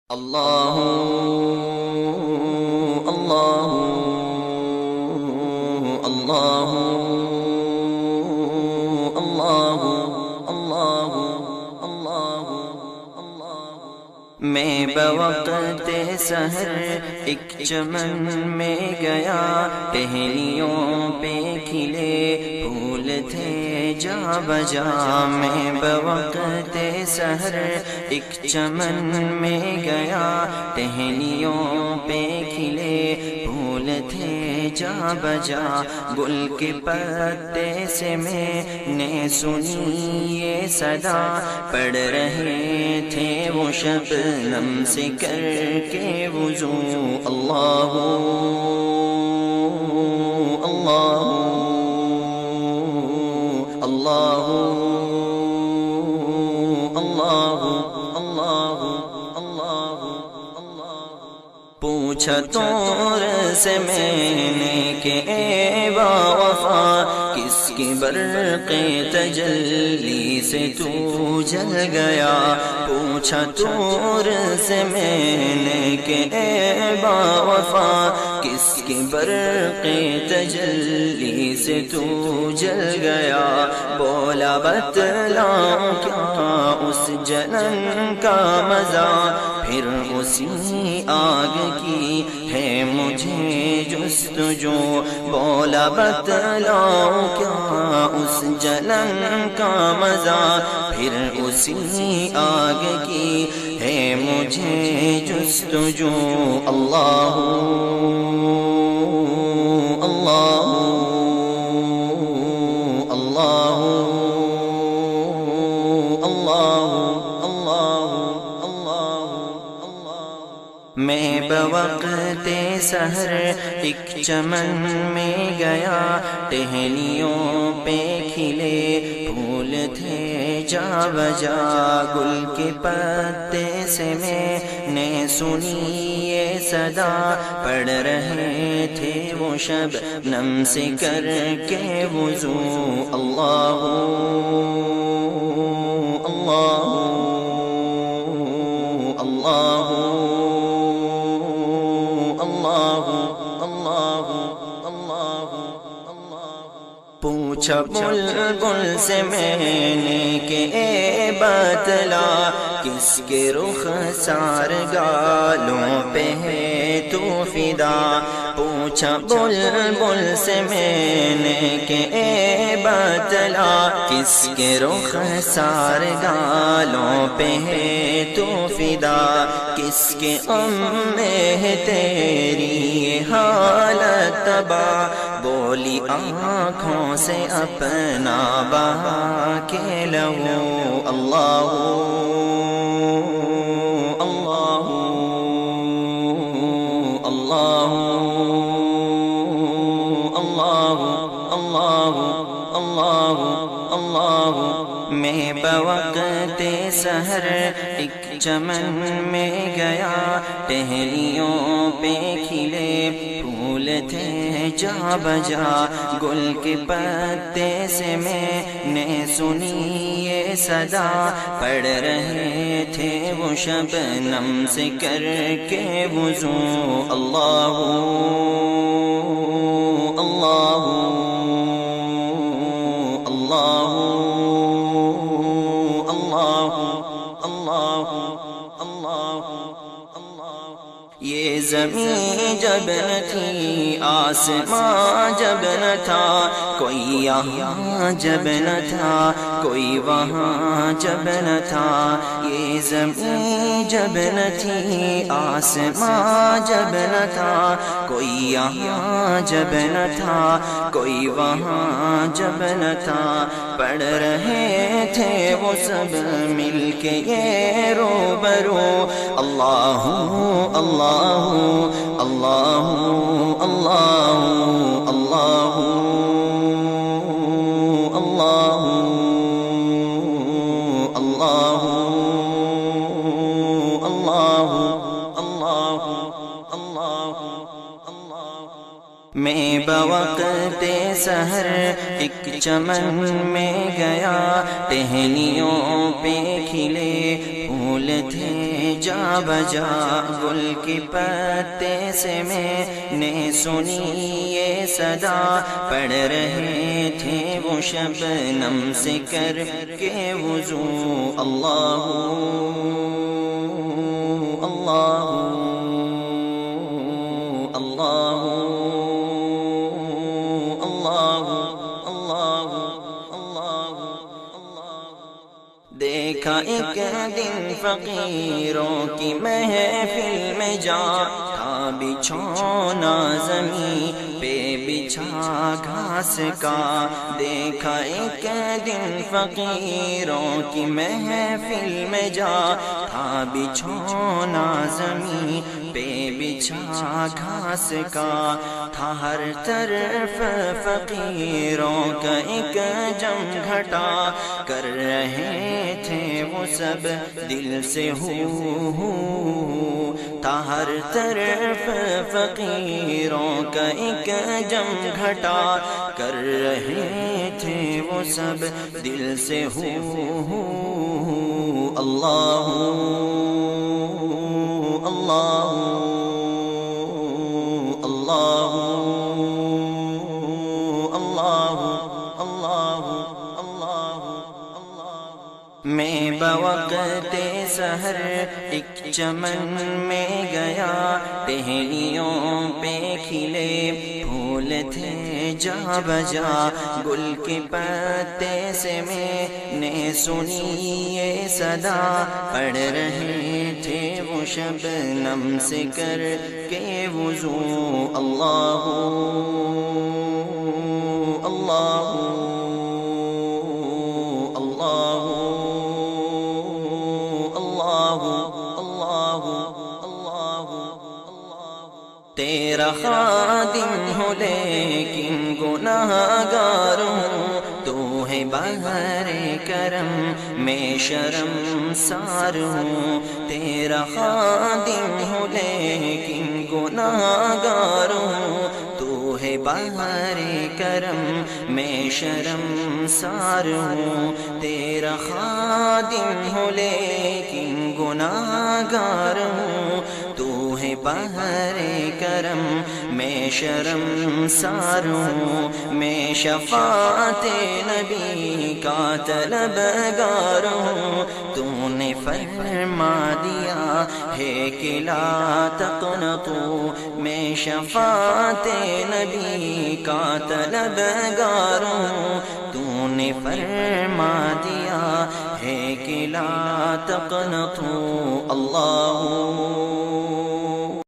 اللہ اللہ اللہ اللہ اللہ اللہ اللہ میں بوقت سحر ایک چمن میں گیا، ٹہنیوں پہ کھلے پھول تھے جا بجا۔ میں بوقت سحر ایک چمن میں گیا، ٹہنیوں پہ کھلے پھول تھے جا بجا۔ گل کے پتے سے میں نے سنی یہ صدا، پڑھ رہے تھے وہ شبنم سے کر کے وضو۔ اللہ اللہ اللہ اللہ اللہ اللہ اللہ۔ پوچھا طور سے میں نے کہ اے با وفا، کس کی برق تجلی سے تو جل گیا؟ پوچھا طور سے میں نے کہ اے با وفا، کس کی برق تجلی سے تو جل گیا؟ بولا بتلاؤں کیا اس جلن کا مزہ، پھر اسی آگ کی ہے مجھے جستجو۔ بولا بتلاؤں کیا اس جلن کا مزہ، پھر اسی آگ کی ہے مجھے جستجو۔ اللہ اللہ اللہ اللہ اللہ اللہ اللہ۔ میں بوقت سحر ایک چمن میں گیا، ٹہنیوں پہ کھلے پھول تھے جا بجا۔ گل کے پتے سے میں نے سنی یہ صدا، پڑھ رہے تھے وہ شبنم سے کر کے وضو۔ اللہ اللہ اللہ اللہ اللہ اللہ اللہ۔ پوچھا بلبل سے میں نے کہ اے بتلا، کس کے رخ سار گالوں پہ ہے تو فدا؟ پوچھا بلبل سے میں نے کہ اے بتلا، کس کے رخ سار گالوں پہ ہے تو فدا؟ کس کے غم میں ہے تیری یہ حالت تباہ؟ بولی آنکھوں سے اپنا بہا کے لہو۔ اللہ اللہ اللہ اللہ اللہ اللہ اللہ۔ میں بوقت سحر ایک چمن میں گیا، ٹہنیوں پہ کھلے پھول تھے جا بجا۔ گل کے پتے سے میں نے سنی یہ صدا، پڑھ رہے تھے وہ شبنم سے کر کے وضو۔ اللہ اللہ اللہ اللہ اللہ اللہ۔ یہ زمین جب نہ تھی، آسمان جب نہ تھا، کوئی یہاں جب نہ تھا، کوئی وہاں جب نہ تھا۔ یہ زمین جب نہ تھی، آسمان جب نہ تھا، کوئی یہاں جب نہ تھا، کوئی وہاں جب نہ تھا۔ پڑھ رہے تھے وہ سب مل کے یہ روبرو۔ اللہ اللہ اللہ اللہ اللہ اللہ اللہ اللہ اللہ اللہ۔ میں بوقت سحر ایک چمن میں گیا، ٹہنیوں پہ کھلے پھول تھے جا بجا، گل کے پتے سے میں نے سنی یہ صدا، پڑھ رہے تھے وہ شبنم سے کر کے وضو، اللہ اللہ اللہ دیکھا ایک دن فقیروں کی محفل میں جا، تھا بچھونا زمین پہ بچھا گھاس کا، دیکھا ایک دن فقیروں کی محفل میں جا، تھا بچھونا زمین پہ بچھا گھاس کا، تھا ہر طرف فقیروں کا ایک جم گھٹا، کر رہے تھے وہ سب دل سے ہو، تھا ہر طرف فقیروں کا ایک جم گھٹا، کر رہے تھے وہ سب دل سے ہو، اللہ اللہ اللہ میں بوقت سحر ایک چمن میں گیا، ٹہنیوں پہ کھلے پھول تھے جا بجا، گل کے پتے سے میں نے سنی یہ صدا، پڑھ رہے تھے وہ شبنم سے کر کے وضو، اللہ اللہ تیرا خادم ہوں لیکن گناہگار ہوں، تو ہے بحر کرم میں شرمسار ہوں، تیرا خادم ہوں لیکن گناہگار ہوں، تو ہے بحر کرم میں شرمسار ہوں، تیرا خادم ہوں لیکن گناہگار ہوں، تو ہے بحر کرم میں شرمسار ہوں، میں شفاعت نبی کا طلبگار ہوں، تو نے فرما دیا ہے کہ لا تقنطوا، میں شفاعت نبی کا طلبگار ہوں، تو نے فرما دیا ہے کہ لا تقنطوا، اللہ